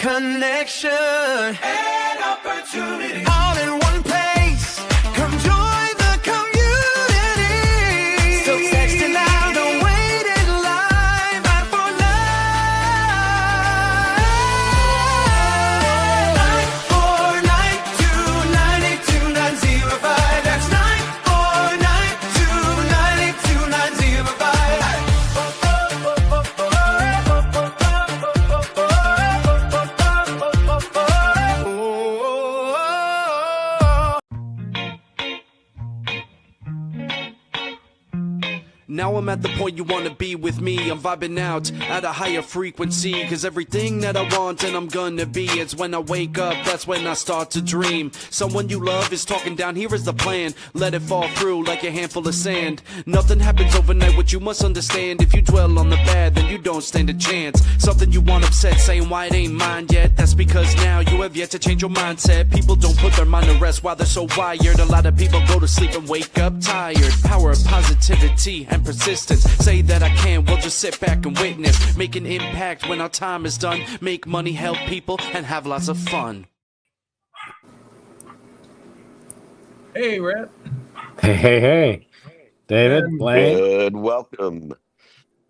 connection and opportunity. All in one place. Come join the community. So text it now, don't wait in line. Fight for life. 949292905. That's 9492905. Now I'm at the point you wanna be with me. I'm vibing out at a higher frequency, cause everything that I want and I'm gonna be, it's when I wake up, that's when I start to dream. Someone you love is talking down, here is the plan. Let it fall through like a handful of sand. Nothing happens overnight, what you must understand. If you dwell on the bad, then you don't stand a chance. Something you want upset, saying why it ain't mine yet. That's because now you have yet to change your mindset. People don't put their mind to rest while they're so wired. A lot of people go to sleep and wake up tired. Power of positivity and persistence. Say that I can, we'll just sit back and witness. Make an impact when our time is done. Make money, help people, and have lots of fun. Hey, Rhett. Hey. David, Blaine. Good welcome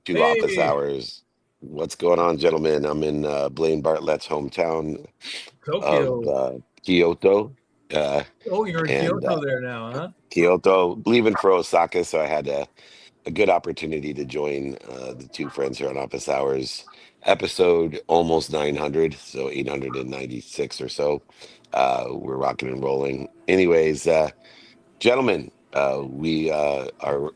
to Hey. Office Hours. What's going on, gentlemen? I'm in Blaine Bartlett's hometown Tokyo. of Kyoto. Oh, you're in and, Kyoto there now, huh? Kyoto, leaving for Osaka, so I had a good opportunity to join the two friends here on Office Hours. Episode almost 900, so 896 or so. We're rocking and rolling. Anyways, gentlemen, we are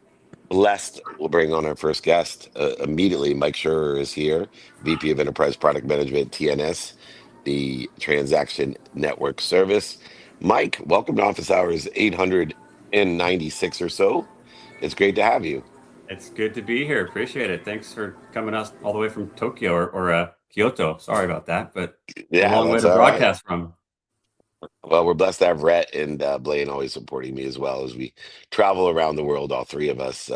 blessed. We'll bring on our first guest immediately. Mike Scherer is here, VP of Enterprise Product Management, TNS, the Transaction Network Service. Mike, welcome to Office Hours 896 or so. It's great to have you. It's good to be here. Appreciate it. Thanks for coming us all the way from Tokyo or Kyoto. Sorry about that, but Yeah, a long way that's to all right. broadcast from. Well, we're blessed to have Rhett and Blaine always supporting me as well as we travel around the world, all three of us.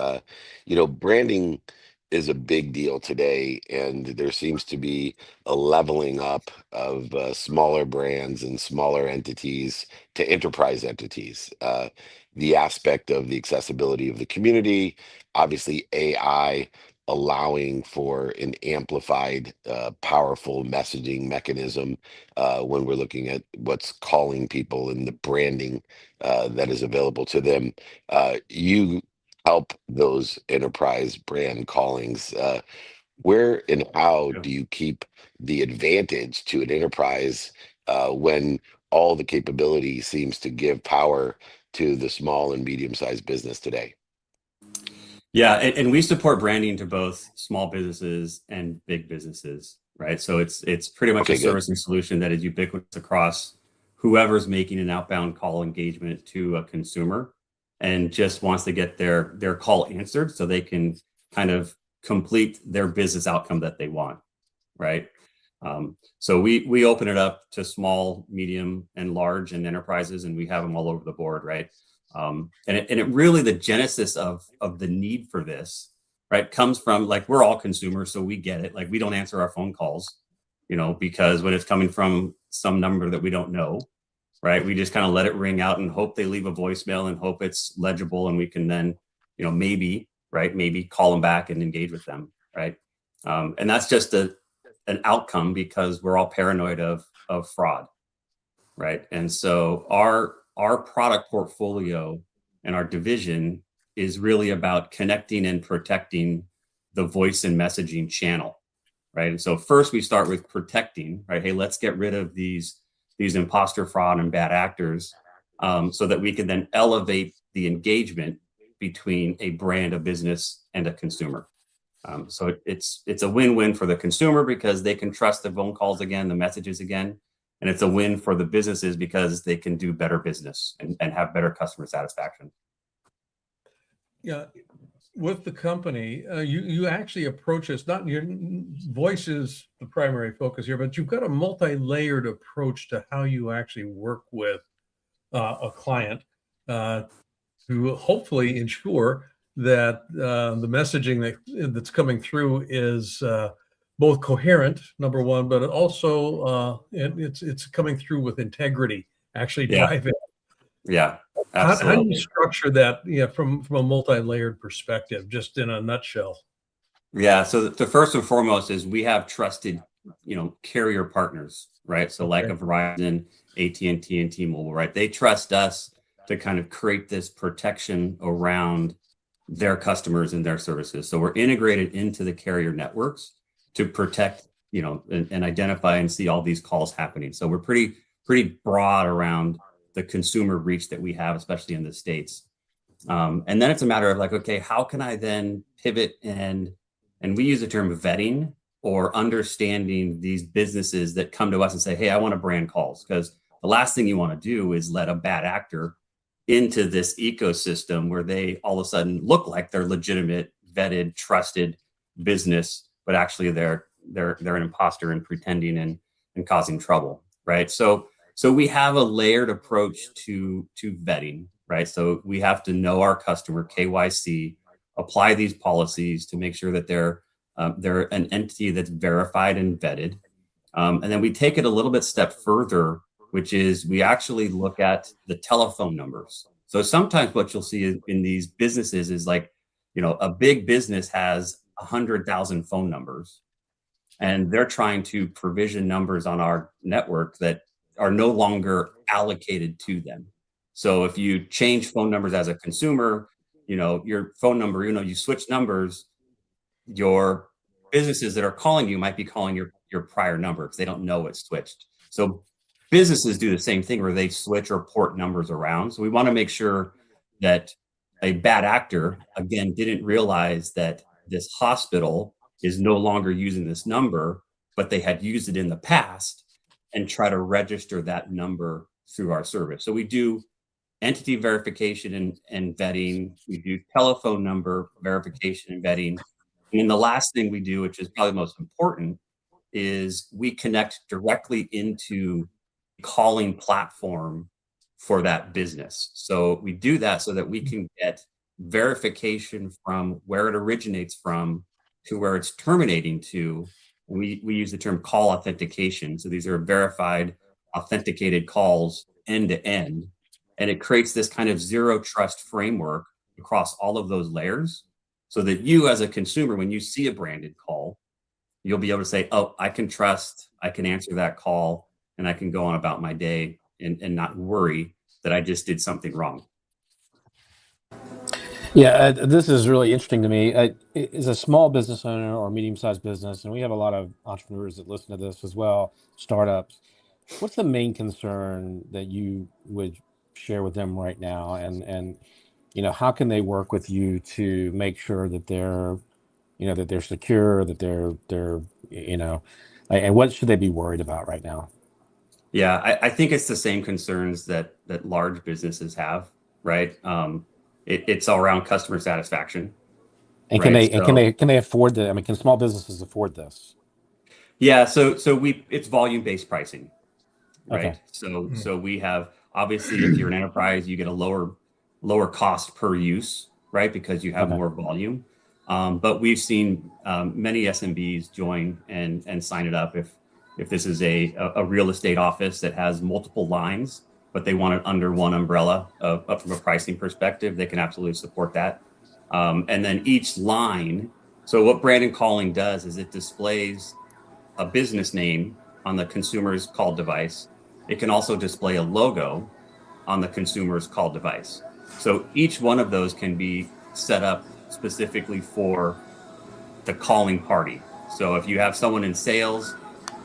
Branding is a big deal today, and there seems to be a leveling up of smaller brands and smaller entities to enterprise entities. The aspect of the accessibility of the community, obviously AI allowing for an amplified, powerful messaging mechanism when we're looking at what's calling people and the branding that is available to them. You help those enterprise brand callings. Where and how Yeah. do you keep the advantage to an enterprise when all the capability seems to give power to the small and medium-sized business today? Yeah, and we support branding to both small businesses and big businesses, right? So it's pretty much Okay, a good. service and solution that is ubiquitous across whoever's making an outbound call engagement to a consumer and just wants to get their call answered so they can kind of complete their business outcome that they want, right? So we open it up to small, medium, and large and enterprises, and we have them all over the board, right? And it really, the genesis of the need for this, right, comes from, like, we're all consumers, so we get it. Like, we don't answer our phone calls, because when it's coming from some number that we don't know, right, we just kind of let it ring out and hope they leave a voicemail and hope it's legible, and we can then, maybe call them back and engage with them, right? And that's just an outcome because we're all paranoid of fraud, right? And so our product portfolio and our division is really about connecting and protecting the voice and messaging channel, right? And so first we start with protecting, right? Hey, let's get rid of these imposter fraud and bad actors, so that we can then elevate the engagement between a brand, a business, and a consumer. So it's a win-win for the consumer because they can trust the phone calls again, the messages again. And it's a win for the businesses because they can do better business and have better customer satisfaction. Yeah, with the company, you actually approach us, not your voice is the primary focus here, but you've got a multi-layered approach to how you actually work with a client to hopefully ensure that the messaging that's coming through is both coherent, number one, but also it's coming through with integrity, actually Yeah. driving. Yeah, How do absolutely. you structure that, from a multi-layered perspective, just in a nutshell? Yeah. So the first and foremost is we have trusted, carrier partners, right? So like Okay. a Verizon, AT&T, and T-Mobile, right? They trust us to kind of create this protection around their customers and their services. So we're integrated into the carrier networks to protect, and identify and see all these calls happening. So we're pretty broad around the consumer reach that we have, especially in the States. And then it's a matter of like, okay, how can I then pivot and we use the term vetting or understanding these businesses that come to us and say, hey, I want to brand calls, because the last thing you want to do is let a bad actor into this ecosystem where they all of a sudden look like they're legitimate, vetted, trusted business, but actually they're an imposter and pretending and causing trouble, right? So we have a layered approach to vetting, right? So we have to know our customer, KYC, apply these policies to make sure that they're an entity that's verified and vetted. And then we take it a little bit step further, which is we actually look at the telephone numbers. So sometimes what you'll see in these businesses is like, a big business has 100,000 phone numbers, and they're trying to provision numbers on our network that are no longer allocated to them. So if you change phone numbers as a consumer, your phone number, you switch numbers, your businesses that are calling you might be calling your prior number because they don't know it's switched. So businesses do the same thing where they switch or port numbers around. So we want to make sure that a bad actor, again, didn't realize that this hospital is no longer using this number, but they had used it in the past, and try to register that number through our service. So we do entity verification and vetting. We do telephone number verification and vetting. And then the last thing we do, which is probably the most important, is we connect directly into calling platform for that business. So we do that so that we can get verification from where it originates from to where it's terminating to. We use the term call authentication. So these are verified, authenticated calls end to end. And it creates this kind of zero trust framework across all of those layers, so that you as a consumer, when you see a branded call, you'll be able to say, oh, I can trust, I can answer that call, and I can go on about my day and not worry that I just did something wrong. Yeah, this is really interesting to me. As a small business owner or medium-sized business, and we have a lot of entrepreneurs that listen to this as well, startups, what's the main concern that you would share with them right now? And how can they work with you to make sure that they're secure, that they're and what should they be worried about right now? Yeah, I think it's the same concerns that large businesses have, right? It's all around customer satisfaction. And right? can they afford the? I mean, can small businesses afford this? Yeah, so it's volume-based pricing, right? Okay. So we have, obviously, if you're an enterprise, you get a lower cost per use, right? Because you have Okay. more volume. But we've seen many SMBs join and sign it up if this is a real estate office that has multiple lines, but they want it under one umbrella from a pricing perspective, they can absolutely support that. And then each line, so what branded calling does is it displays a business name on the consumer's call device. It can also display a logo on the consumer's call device. So each one of those can be set up specifically for the calling party. So if you have someone in sales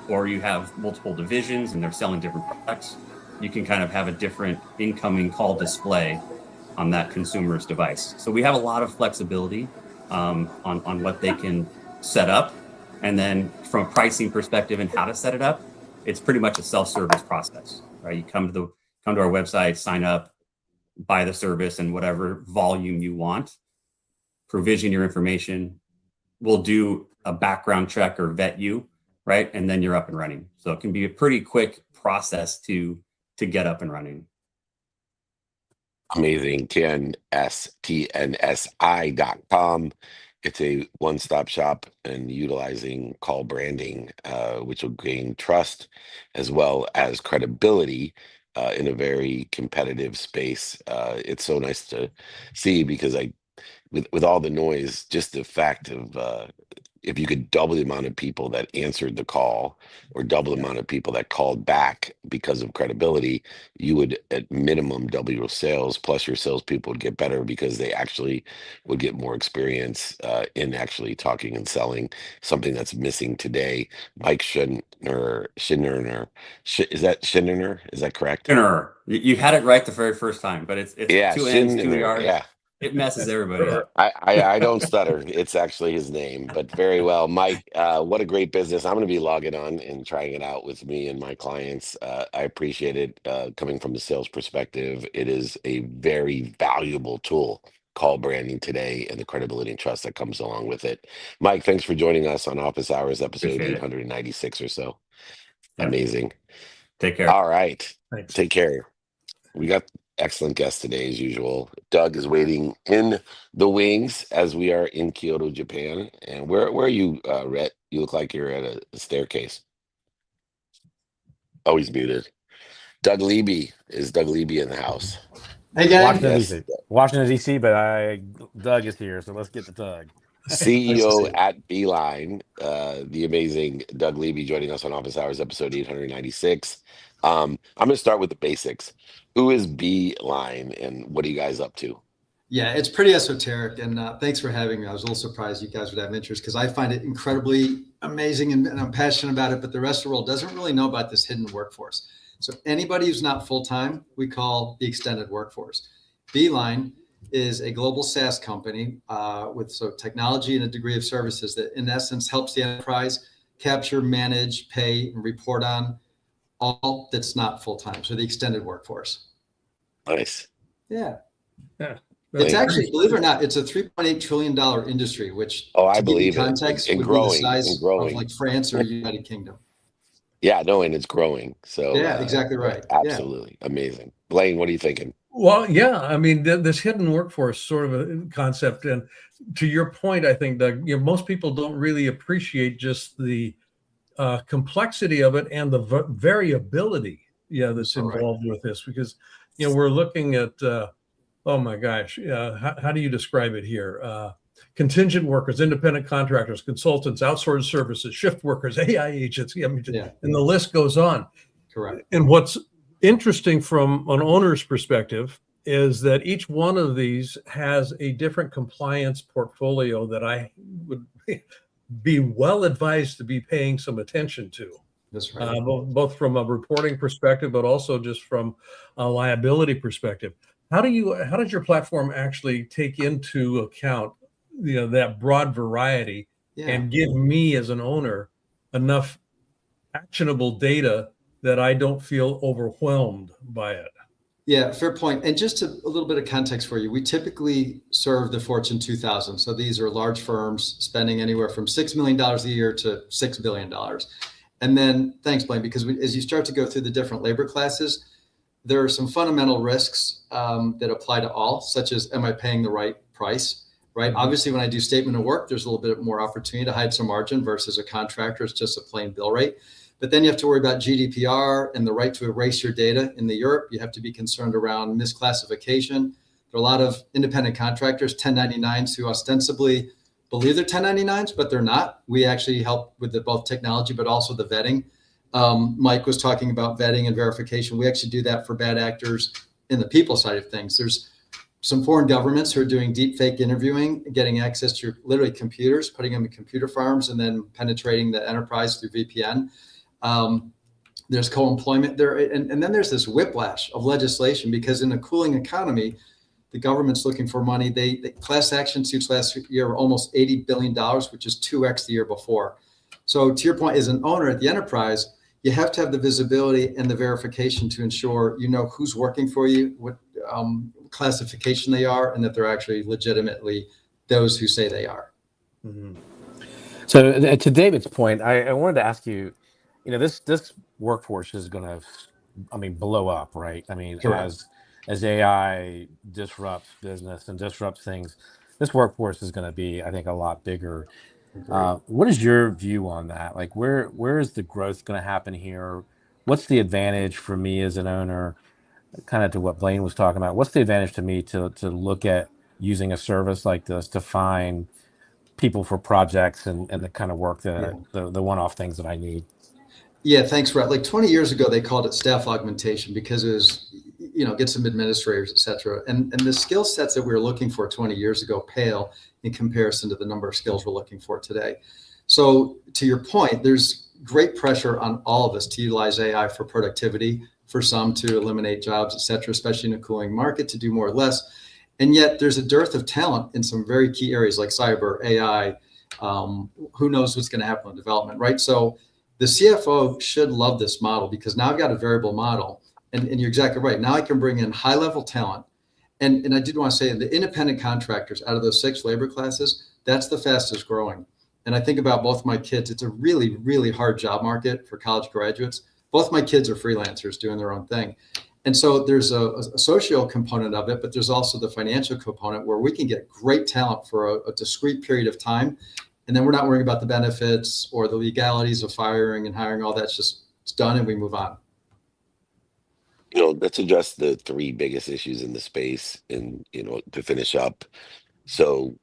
or you have multiple divisions and they're selling different products, you can kind of have a different incoming call display on that consumer's device. So we have a lot of flexibility on what they can set up. And then from a pricing perspective and how to set it up, it's pretty much a self-service process, right? You come to our website, sign up, buy the service and whatever volume you want, provision your information. We'll do a background check or vet you, right? And then you're up and running. So it can be a pretty quick process to get up and running. Amazing. TNSI.com. It's a one-stop shop and utilizing call branding, which will gain trust as well as credibility in a very competitive space. It's so nice to see because with all the noise, just the fact of if you could double the amount of people that answered the call or double the amount of people that called back because of credibility, you would at minimum double your sales. Plus, your salespeople would get better because they actually would get more experience in actually talking and selling. Something that's missing today. Mike Schindler, is that Schindler? Is that correct? Schindler. You had it right the very first time, but it's Yeah, two N's, two Schindler. R's. Yeah. It messes everybody up. I don't stutter. It's actually his name, but very well. Mike, what a great business. I'm going to be logging on and trying it out with me and my clients. I appreciate it coming from the sales perspective. It is a very valuable tool, call branding today, and the credibility and trust that comes along with it. Mike, thanks for joining us on Office Hours, episode Appreciate it. 896 or so. Yep. Amazing. Take care. All right. Thanks. Take care. We got excellent guests today, as usual. Doug is waiting in the wings as we are in Kyoto, Japan. And where are you, Rhett? You look like you're at a staircase. Oh, he's muted. Doug Leby. Is Doug Leby in the house? Hey guys, Washington, Yes. D.C. Washington, D.C., but Doug is here, so let's get to Doug. CEO at Beeline, the amazing Doug Leby joining us on Office Hours, episode 896. I'm going to start with the basics. Who is Beeline and what are you guys up to? yeah, it's pretty esoteric, and thanks for having me. I was a little surprised you guys would have interest because I find it incredibly amazing and I'm passionate about it, but the rest of the world doesn't really know about this hidden workforce. So anybody who's not full-time, we call the extended workforce. Beeline is a global SaaS company with technology and a degree of services that in essence helps the enterprise capture, manage, pay, and report on all that's not full-time. So the extended workforce. Nice. Yeah. Yeah. It's actually, believe it or not, it's a $3.8 trillion industry, which Oh, I to give you believe it. context And would growing, be the size and growing. of like France or United Kingdom. Yeah, no, and it's growing. So Yeah, exactly right. Absolutely amazing. Blaine, what are you thinking? Well, yeah, I mean, this hidden workforce sort of a concept, and to your point, I think, Doug, most people don't really appreciate just the complexity of it and the variability, that's involved with this, because we're looking at, oh my gosh, how do you describe it here? Contingent workers, independent contractors, consultants, outsourced services, shift workers, AI agents, and the list goes on. Correct. And what's interesting from an owner's perspective is that each one of these has a different compliance portfolio that I would be well advised to be paying some attention to. That's right. Both from a reporting perspective, but also just from a liability perspective. How does your platform actually take into account that broad variety and give me as an owner enough actionable data that I don't feel overwhelmed by it? Yeah, fair point. And just a little bit of context for you, we typically serve the Fortune 2000. So these are large firms spending anywhere from $6 million a year to $6 billion. And then, thanks, Blaine, because as you start to go through the different labor classes, there are some fundamental risks that apply to all, such as, am I paying the right price? Right. Obviously, when I do statement of work, there's a little bit more opportunity to hide some margin versus a contractor. It's just a plain bill rate. But then you have to worry about GDPR and the right to erase your data in the Europe. You have to be concerned around misclassification. There are a lot of independent contractors, 1099s, who ostensibly believe they're 1099s, but they're not. We actually help with both technology, but also the vetting. Mike was talking about vetting and verification. We actually do that for bad actors in the people side of things. There's some foreign governments who are doing deep fake interviewing, getting access to literally computers, putting them in computer farms, and then penetrating the enterprise through VPN. There's co-employment there. And then there's this whiplash of legislation, because in a cooling economy, the government's looking for money. They class action suits last year were almost $80 billion, which is 2x the year before. So to your point, as an owner at the enterprise, you have to have the visibility and the verification to ensure who's working for you, what classification they are, and that they're actually legitimately those who say they are. Mm-hmm. So to David's point, I wanted to ask you, this workforce is going to, blow up, right? Correct. As AI disrupts business and disrupts things, this workforce is going to be, I think, a lot bigger. Agree. What is your view on that? Like, where is the growth going to happen here? What's the advantage for me as an owner? Kind of to what Blaine was talking about. What's the advantage to me to look at using a service like this to find people for projects and the kind of work that the one-off things that I need? Yeah, thanks, Rhett. Like 20 years ago, they called it staff augmentation because it was, get some administrators, et cetera. And the skill sets that we were looking for 20 years ago pale in comparison to the number of skills we're looking for today. So to your point, there's great pressure on all of us to utilize AI for productivity, for some to eliminate jobs, et cetera, especially in a cooling market, to do more or less. And yet there's a dearth of talent in some very key areas like cyber, AI. Who knows what's going to happen with development, right? So the CFO should love this model because now I've got a variable model. And you're exactly right. Now I can bring in high level talent. And I did want to say the independent contractors out of those 6 labor classes, that's the fastest growing. And I think about both my kids. It's a really, really hard job market for college graduates. Both my kids are freelancers doing their own thing. And so there's a social component of it, but there's also the financial component where we can get great talent for a discrete period of time. And then we're not worrying about the benefits or the legalities of firing and hiring. All that's just, it's done and we move on. Let's address the 3 biggest issues in the space and, to finish up. So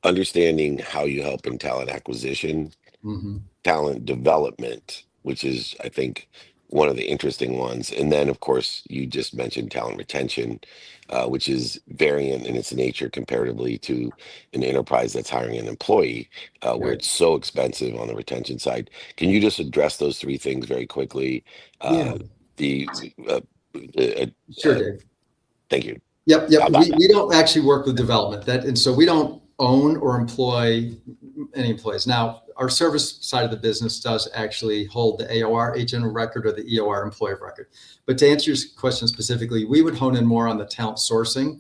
understanding how you help in talent acquisition, Mm-hmm. talent development, which is, I think, one of the interesting ones. And then, of course, you just mentioned talent retention, which is variant in its nature comparatively to an enterprise that's hiring an employee, where Right. it's so expensive on the retention side. Can you just address those 3 things very quickly? Yeah, The uh, sure, uh, Dave. Thank you. Yep. How about that? We don't actually work with development and so we don't own or employ any employees. Now, our service side of the business does actually hold the AOR, agent of record, or the EOR, employee of record. But to answer your question specifically, we would hone in more on the talent sourcing.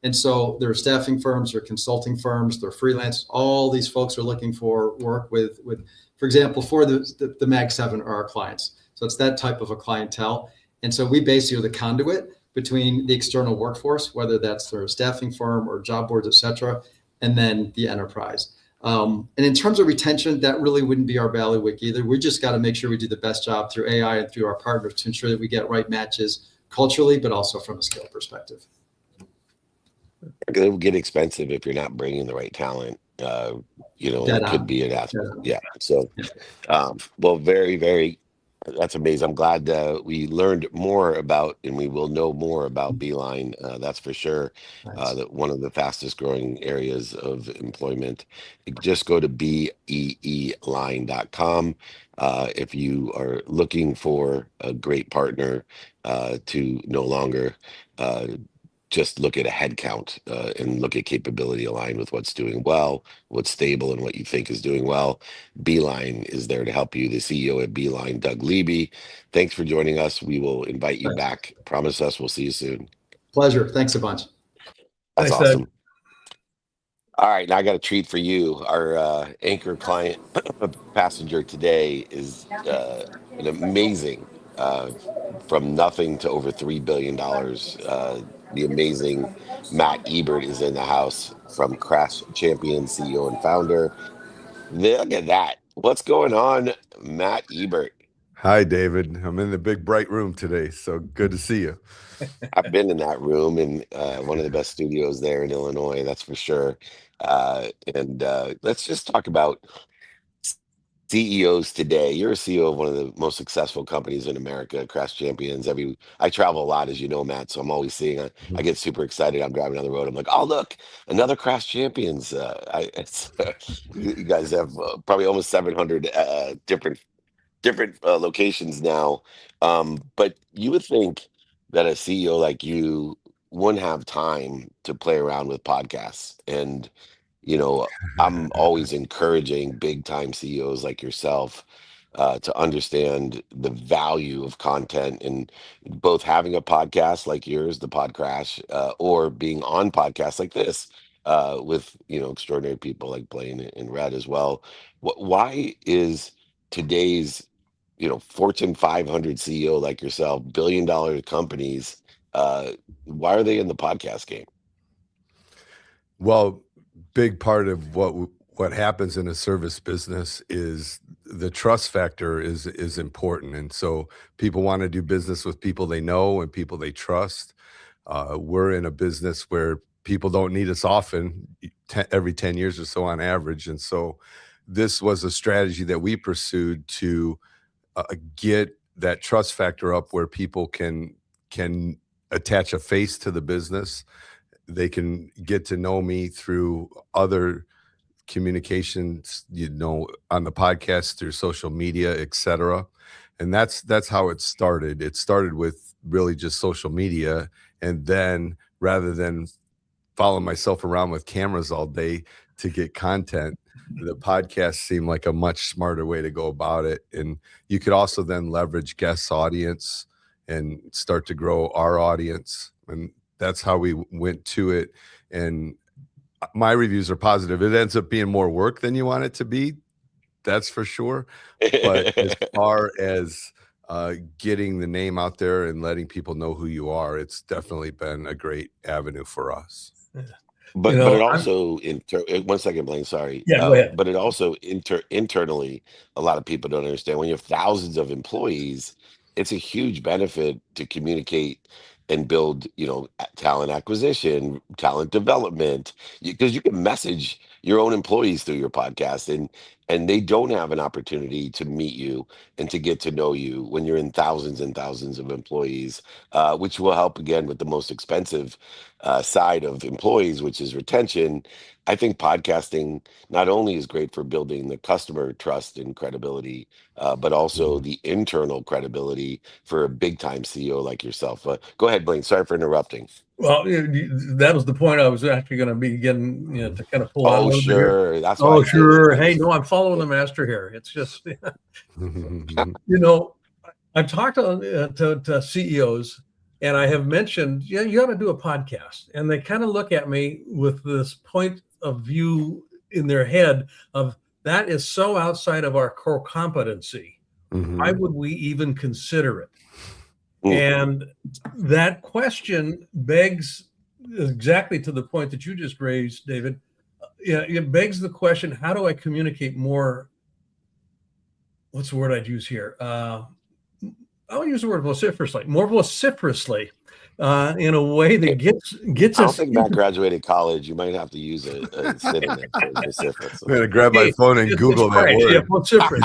And so there are staffing firms, there are consulting firms, there are freelance. All these folks are looking for work with, for example, for the Mag 7 are our clients. So it's that type of a clientele. And so we basically are the conduit between the external workforce, whether that's through a staffing firm or job boards, et cetera, and then the enterprise. And in terms of retention, that really wouldn't be our bailiwick either. We just got to make sure we do the best job through AI and through our partners to ensure that we get right matches culturally, but also from a skill perspective. It'll get expensive if you're not bringing the right talent. Dead It on. could be an aspect. Dead on. Yeah. So, well, very, very, that's amazing. I'm glad we learned more about, and we will know more about Beeline. That's for sure. Nice. That one of the fastest growing areas of employment. Just go to beeline.com if you are looking for a great partner to no longer just look at a head count and look at capability aligned with what's doing well, what's stable, and what you think is doing well. Beeline is there to help you. The CEO at Beeline, Doug Leby. Thanks for joining us. We will invite you back. Promise us we'll see you soon. Pleasure. Thanks a bunch. That's Thanks, Doug. awesome. All right, now I got a treat for you. Our anchor client passenger today is an amazing, from nothing to over $3 billion. The amazing Matt Ebert is in the house from Crash Champions, CEO and founder. Look at that. What's going on, Matt Ebert? Hi, David. I'm in the big bright room today, so good to see you. I've been in that room in one of the best studios there in Illinois, that's for sure. And let's just talk about CEOs today. You're a CEO of one of the most successful companies in America, Crash Champions. I travel a lot, as you know, Matt. So I'm always seeing. I get super excited. I'm driving down the road. I'm like, oh look, another Crash Champions. You guys have probably almost 700 different locations now. But you would think that a CEO like you wouldn't have time to play around with podcasts. And I'm always encouraging big time CEOs like yourself to understand the value of content and both having a podcast like yours, the Pod Crash, or being on podcasts like this with extraordinary people like Blaine and Red as well. Why is today's Fortune 500 CEO like yourself, billion-dollar companies, why are they in the podcast game? Well, big part of what happens in a service business is the trust factor is important, and so people want to do business with people they know and people they trust. We're in a business where people don't need us often, every 10 years or so on average, and so this was a strategy that we pursued to get that trust factor up where people can attach a face to the business. They can get to know me through other communications, on the podcast, through social media, etc. And that's how it started. It started with really just social media, and then rather than follow myself around with cameras all day to get content, the podcast seemed like a much smarter way to go about it. And you could also then leverage guest audience and start to grow our audience. And that's how we went to it. And my reviews are positive. It ends up being more work than you want it to be. That's for sure. But as far as getting the name out there and letting people know who you are, it's definitely been a great avenue for us. But You know, it also 1 second, Blaine. Sorry. Yeah, go ahead. But it also internally, a lot of people don't understand when you have thousands of employees, it's a huge benefit to communicate and build, talent acquisition, talent development, because you can message your own employees through your podcast, and they don't have an opportunity to meet you and to get to know you when you're in thousands and thousands of employees, which will help again with the most expensive side of employees, which is retention. I think podcasting not only is great for building the customer trust and credibility, but also the internal credibility for a big time CEO like yourself. Go ahead, Blaine. Sorry for interrupting. Well, that was the point I was actually going to be getting, to kind of pull out. Oh, over here. sure. That's why Oh, I said sure. it. Hey, no, I'm following the master here. It's just, I've talked to CEOs, and I have mentioned, you ought to do a podcast. And they kind of look at me with this point of view in their head of that is so outside of our core competency. Why would we even consider it? And that question begs exactly to the point that you just raised, David. It begs the question, how do I communicate more? What's the word I'd use here? I'll use the word more vociferously, in a way that gets I don't us. think Matt graduated college. You might have to use a synonym for vociferous. I'm gonna grab my phone and Google that right. word. Yeah, vociferous.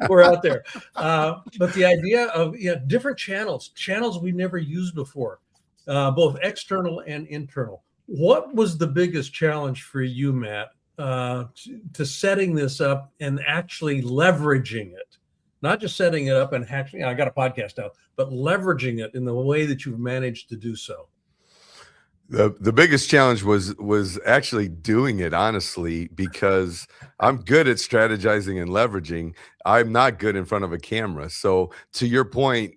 We're out there. But the idea of different channels we never used before, both external and internal. What was the biggest challenge for you, Matt, to setting this up and actually leveraging it? Not just setting it up and actually, I got a podcast out, but leveraging it in the way that you've managed to do so. The biggest challenge was actually doing it, honestly, because I'm good at strategizing and leveraging. I'm not good in front of a camera. So to your point,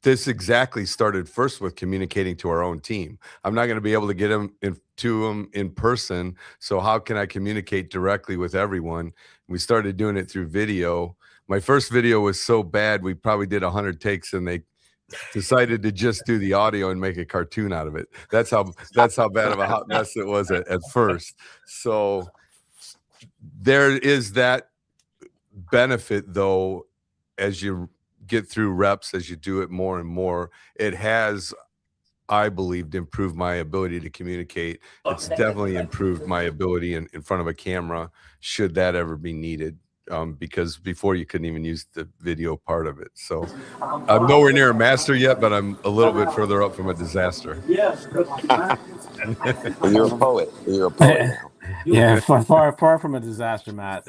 this exactly started first with communicating to our own team. I'm not going to be able to get to them in person. So how can I communicate directly with everyone? We started doing it through video. My first video was so bad, we probably did 100 takes, and they decided to just do the audio and make a cartoon out of it. That's how bad of a hot mess it was at first. So there is that benefit, though, as you get through reps, as you do it more and more, it has, I believe, improved my ability to communicate. It's definitely improved my ability in front of a camera, should that ever be needed. Because before you couldn't even use the video part of it. So I'm nowhere near a master yet, but I'm a little bit further up from a disaster. And you're a poet. You're a poet now. Yeah, far from a disaster, Matt.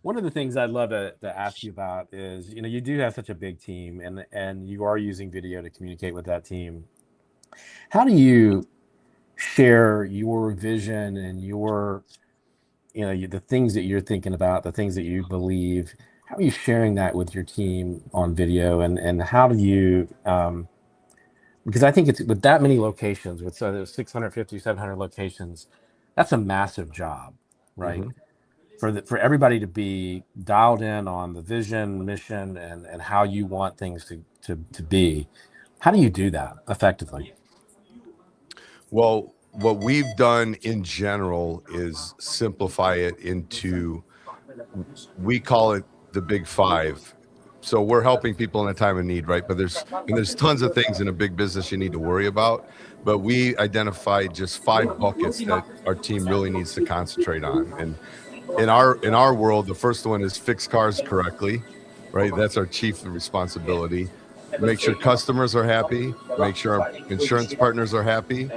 One of the things I'd love to ask you about is, you do have such a big team, and you are using video to communicate with that team. How do you share your vision and your the things that you're thinking about, the things that you believe? How are you sharing that with your team on video, and how do you, because I think it's with that many locations, with 650, 700 locations, that's a massive job, right? For everybody to be dialed in on the vision, mission, and how you want things to be. How do you do that effectively? Well, what we've done in general is simplify it into, we call it the big five. So we're helping people in a time of need, right? But there's tons of things in a big business you need to worry about. But we identified just 5 buckets that our team really needs to concentrate on. And in our world, the first one is fix cars correctly, right? That's our chief responsibility. Make sure customers are happy, make sure our insurance partners are happy,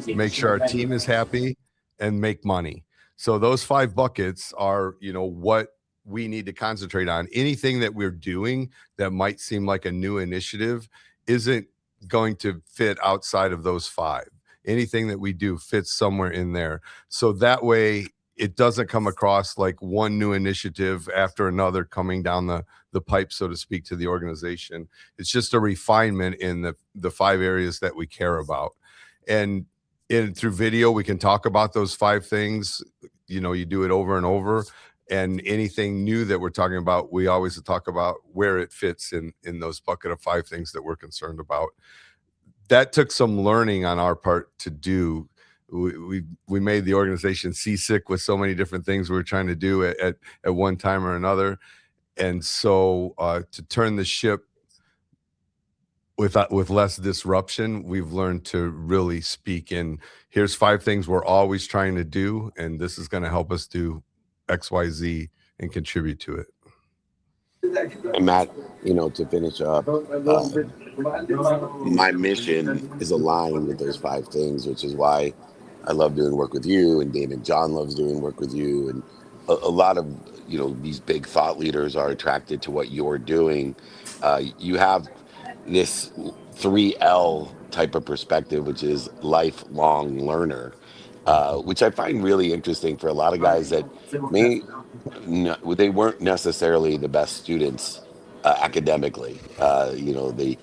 make sure our team is happy, and make money. So those 5 buckets are, what we need to concentrate on. Anything that we're doing that might seem like a new initiative isn't going to fit outside of those 5. Anything that we do fits somewhere in there. So that way it doesn't come across like one new initiative after another coming down the pipe, so to speak, to the organization. It's just a refinement in the 5 areas that we care about. And through video, we can talk about those 5 things. You do it over and over. And anything new that we're talking about, we always talk about where it fits in those bucket of 5 things that we're concerned about. That took some learning on our part to do. We made the organization seasick with so many different things we were trying to do at one time or another. And so to turn the ship with less disruption, we've learned to really speak in, here's 5 things we're always trying to do, and this is going to help us do XYZ and contribute to it. And Matt, to finish up, my mission is aligned with those 5 things, which is why I love doing work with you, and David John loves doing work with you, and a lot of these big thought leaders are attracted to what you're doing. You have this 3L type of perspective, which is lifelong learner, which I find really interesting for a lot of guys that they weren't necessarily the best students academically. They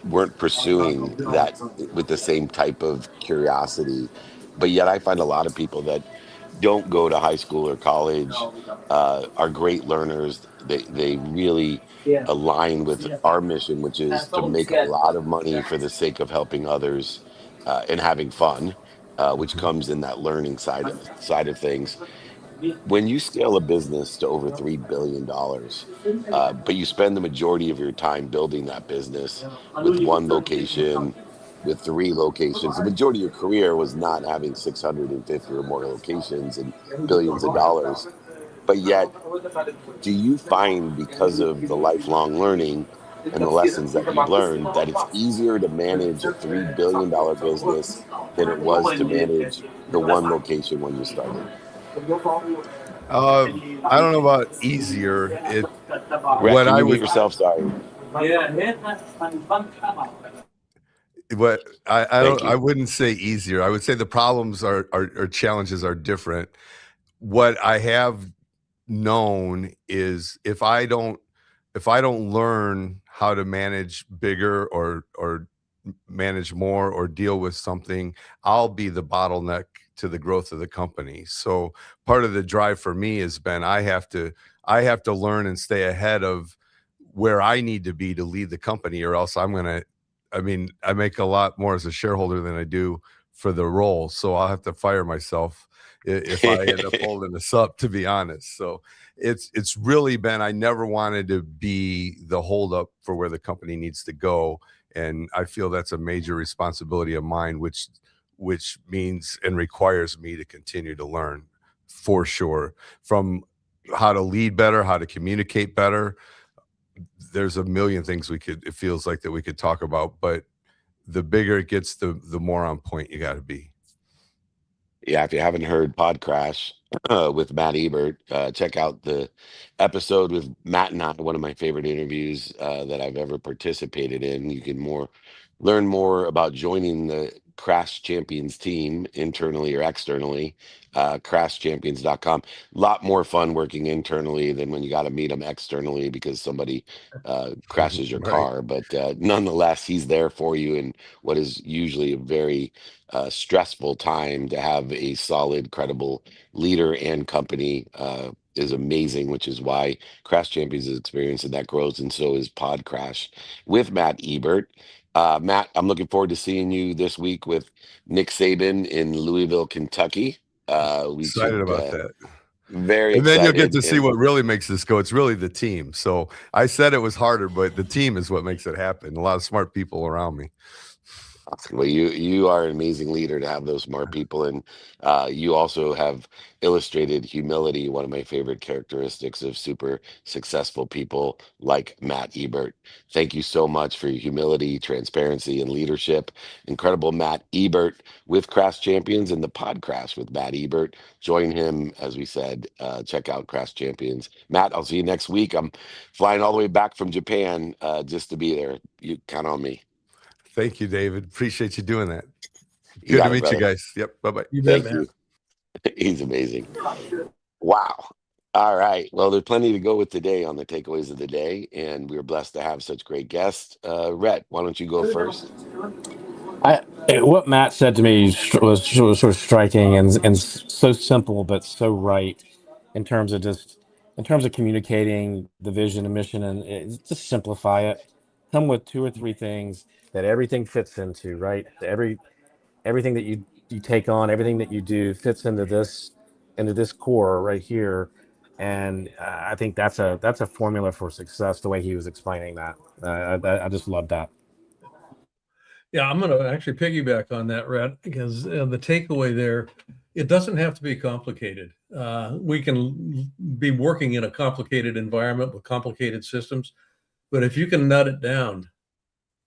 weren't pursuing that with the same type of curiosity. But yet I find a lot of people that don't go to high school or college are great learners. They really align with our mission, which is to make a lot of money for the sake of helping others and having fun, which comes in that learning side of things. When you scale a business to over $3 billion, but you spend the majority of your time building that business with one location, with 3 locations, the majority of your career was not having 650 or more locations and billions of dollars. But yet, do you find, because of the lifelong learning and the lessons that you've learned, that it's easier to manage a $3 billion business than it was to manage the one location when you started? I don't know about easier. Rhett, What can I you mute would yourself? Sorry. what I Thank don't I you. wouldn't say easier. I would say the problems are challenges are different. What I have known is if I don't learn how to manage bigger or manage more or deal with something, I'll be the bottleneck to the growth of the company. So part of the drive for me has been I have to learn and stay ahead of where I need to be to lead the company, or else I make a lot more as a shareholder than I do for the role. So I'll have to fire myself if I end up holding this up, to be honest. So it's really been, I never wanted to be the holdup for where the company needs to go. And I feel that's a major responsibility of mine, which means and requires me to continue to learn, for sure, from how to lead better, how to communicate better. There's a million things it feels like that we could talk about, but the bigger it gets, the more on point you got to be. Yeah, if you haven't heard Pod Crash with Matt Ebert, check out the episode with Matt and I, one of my favorite interviews that I've ever participated in. You can learn more about joining the Crash Champions team internally or externally, crashchampions.com. A lot more fun working internally than when you got to meet them externally because somebody crashes your Right. car. But nonetheless, he's there for you in what is usually a very stressful time. To have a solid, credible leader and company is amazing, which is why Crash Champions is experiencing that growth, and so is Pod Crash with Matt Ebert. Matt, I'm looking forward to seeing you this week with Nick Saban in Louisville, Kentucky. We Excited should about that. very And then you'll get excited. to see And what really makes this go. It's really the team. So I said it was harder, but the team is what makes it happen. A lot of smart people around me. well, you are an amazing leader to have those smart people, and you also have illustrated humility, one of my favorite characteristics of super successful people like Matt Ebert. Thank you so much for your humility, transparency, and leadership. Incredible Matt Ebert with Crash Champions and the Podcrash with Matt Ebert. Join him, as we said. Check out Crash Champions. Matt, I'll see you next week. I'm flying all the way back from Japan just to be there. You count on me. Thank you, David. Appreciate you doing that. You Good got to it, meet you brother. guys. Yep. Bye-bye. You bet, Thank man. you. He's amazing. Wow. All right. Well, there's plenty to go with today on the takeaways of the day, and we're blessed to have such great guests. Rhett, why don't you go first? What Matt said to me was sort of striking and so simple but so right in terms of communicating the vision and mission, and just simplify it. Come with two or three things that everything fits into, right? Everything that you take on, everything that you do fits into this core right here, and I think that's a formula for success. The way he was explaining that, I just love that. Yeah, I'm going to actually piggyback on that, Rhett, because the takeaway there, it doesn't have to be complicated. We can be working in a complicated environment with complicated systems, but if you can nut it down,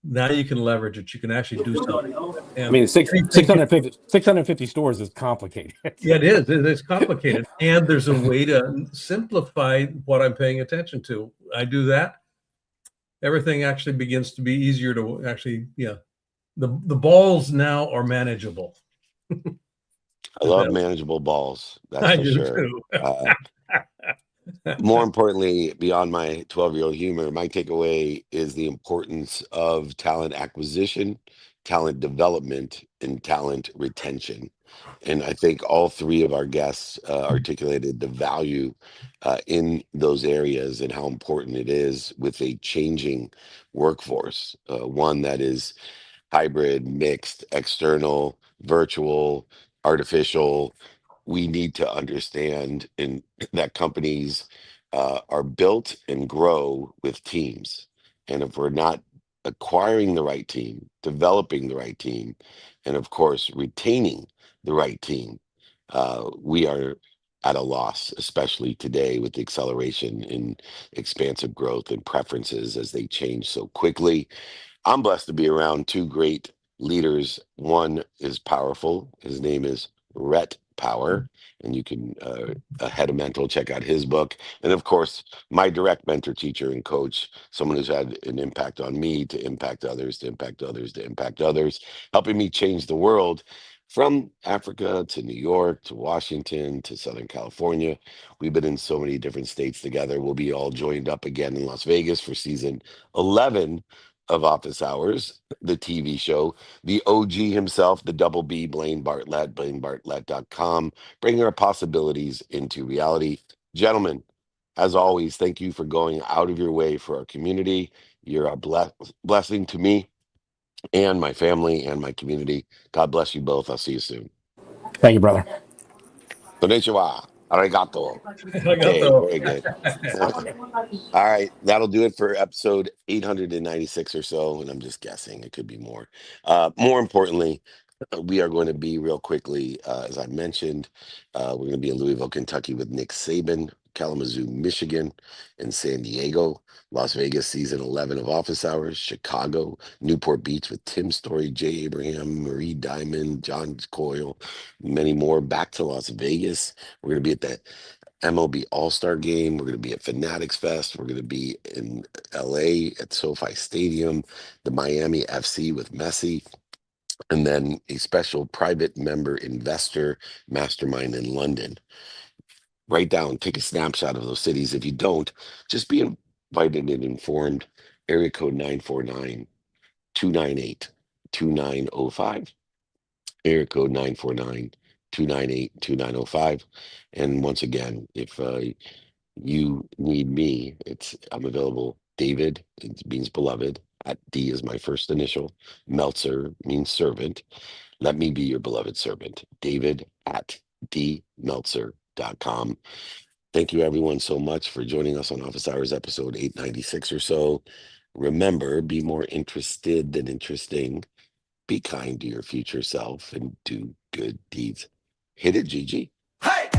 now you can leverage it. You can actually do something. I mean, 650 stores is complicated. Yeah, it is. It's complicated. And there's a way to simplify what I'm paying attention to. I do that. Everything actually begins to be easier to actually, the balls now are manageable. I love manageable balls. That's I for do sure. too. More importantly, beyond my 12-year-old humor, my takeaway is the importance of talent acquisition, talent development, and talent retention. And I think all three of our guests articulated the value in those areas and how important it is with a changing workforce, one that is hybrid, mixed, external, virtual, artificial. We need to understand that companies are built and grow with teams. And if we're not acquiring the right team, developing the right team, and of course, retaining the right team, we are at a loss, especially today with the acceleration in expansive growth and preferences as they change so quickly. I'm blessed to be around two great leaders. One is powerful. His name is Rhett Power, and you can Head of Mental, check out his book. And of course, my direct mentor, teacher, and coach, someone who's had an impact on me to impact others, to impact others, to impact others, helping me change the world from Africa to New York to Washington to Southern California. We've been in so many different states together. We'll be all joined up again in Las Vegas for season 11 of Office Hours, the TV show. The OG himself, the double B, Blaine Bartlett, BlaineBartlett.com, bringing our possibilities into reality. Gentlemen, as always, thank you for going out of your way for our community. You're a blessing to me and my family and my community. God bless you both. I'll see you soon. Thank you, brother. Konnichiwa. Arigato. I got Okay, the very good. All right, that'll do it for episode 896 or so, and I'm just guessing it could be more. More importantly, we are going to be real quickly, as I mentioned, we're going to be in Louisville, Kentucky with Nick Saban, Kalamazoo, Michigan, and San Diego, Las Vegas, season 11 of Office Hours, Chicago, Newport Beach with Tim Story, Jay Abraham, Marie Diamond, John Coyle, many more. Back to Las Vegas. We're going to be at the MLB All-Star Game. We're going to be at Fanatics Fest. We're going to be in LA at SoFi Stadium, the Miami FC with Messi, and then a special private member investor mastermind in London. Write down, take a snapshot of those cities. If you don't, just be invited and informed. Area code 949 298 2905. Area code 949 298 2905. And once again, if you need me, I'm available. David, it means beloved, D is my first initial. Meltzer means servant. Let me be your beloved servant. David at dmeltzer.com. Thank you, everyone, so much for joining us on Office Hours episode 896 or so. Remember, be more interested than interesting. Be kind to your future self and do good deeds. Hit it, Gigi. Hey!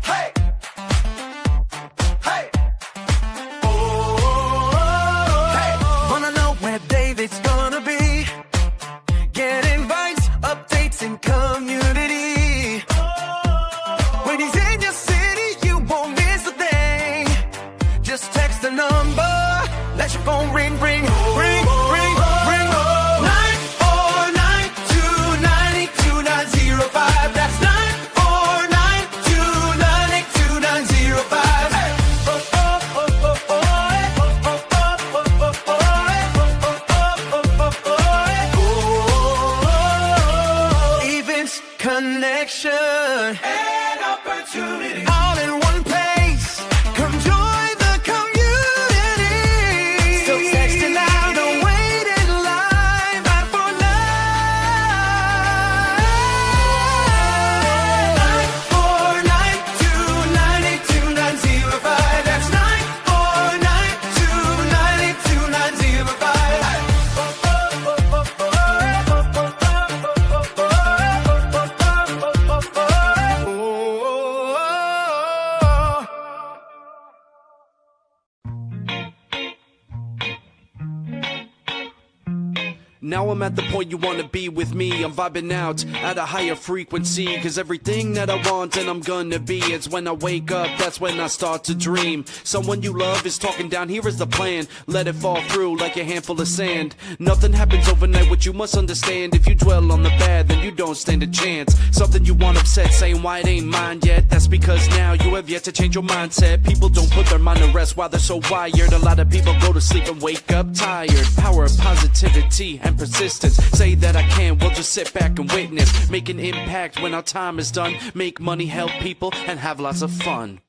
Hey! Hey! Oh! Hey! Wanna know where David's gonna be? Get invites, updates, and community. When he's in your city, you won't miss a thing. Just text the number, let your phone ring, ring, ring, ring, ring. 949-292-905. That's 949-292-905. Hey! Events, connection, and opportunity, all in one place. Come join the community. So text it now, don't wait in line. 949-292-905. That's 949-292-905. Now I'm at the point you wanna be with me. I'm vibing out at a higher frequency, cause everything that I want and I'm gonna be, it's when I wake up, that's when I start to dream. Someone you love is talking down, here is the plan. Let it fall through like a handful of sand. Nothing happens overnight, what you must understand. If you dwell on the bad, then you don't stand a chance. Something you want upset, saying why it ain't mine yet. That's because now you have yet to change your mindset. People don't put their mind to rest while they're so wired. A lot of people go to sleep and wake up tired. Power of positivity and persistence. Say that I can, we'll just sit back and witness. Make an impact when our time is done. Make money, help people, and have lots of fun.